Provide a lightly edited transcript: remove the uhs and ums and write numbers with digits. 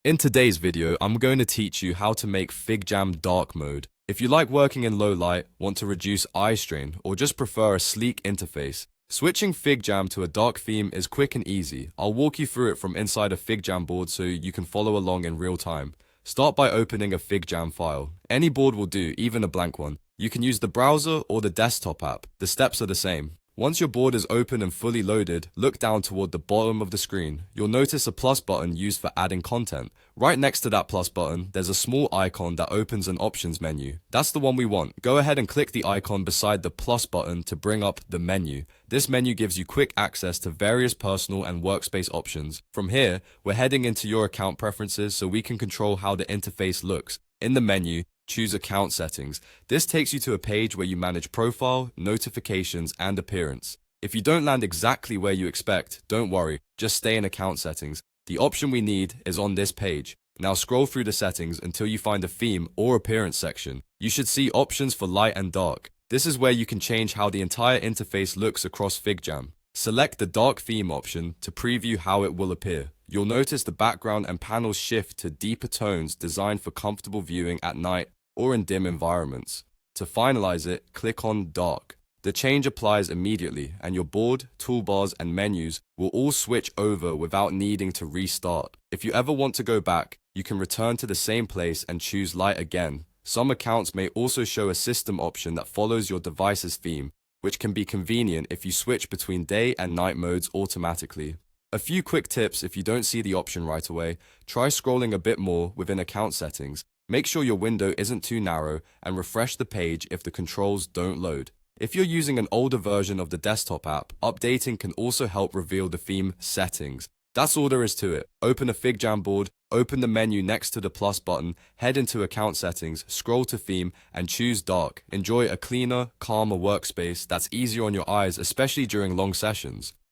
In today's video, I'm going to teach you how to make FigJam dark mode. If you like working in low light, want to reduce eye strain, or just prefer a sleek interface, switching FigJam to a dark theme is quick and easy. I'll walk you through it from inside a FigJam board so you can follow along in real time. Start by opening a FigJam file. Any board will do, even a blank one. You can use the browser or the desktop app. The steps are the same. Once your board is open and fully loaded, look down toward the bottom of the screen. You'll notice a plus button used for adding content. Right next to that plus button, there's a small icon that opens an options menu. That's the one we want. Go ahead and click the icon beside the plus button to bring up the menu. This menu gives you quick access to various personal and workspace options. From here, we're heading into your account preferences so we can control how the interface looks. In the menu, choose Account Settings. This takes you to a page where you manage profile, notifications, and appearance. If you don't land exactly where you expect, don't worry, just stay in Account Settings. The option we need is on this page. Now scroll through the settings until you find a theme or appearance section. You should see options for light and dark. This is where you can change how the entire interface looks across FigJam. Select the dark theme option to preview how it will appear. You'll notice the background and panels shift to deeper tones designed for comfortable viewing at night or in dim environments. To finalize it, click on Dark. The change applies immediately, and your board, toolbars, and menus will all switch over without needing to restart. If you ever want to go back, you can return to the same place and choose Light again. Some accounts may also show a system option that follows your device's theme, which can be convenient if you switch between day and night modes automatically. A few quick tips if you don't see the option right away: try scrolling a bit more within account settings. Make sure your window isn't too narrow and refresh the page if the controls don't load. If you're using an older version of the desktop app, updating can also help reveal the theme settings. That's all there is to it. Open a FigJam board, open the menu next to the plus button, head into account settings, scroll to theme, and choose dark. Enjoy a cleaner, calmer workspace that's easier on your eyes, especially during long sessions.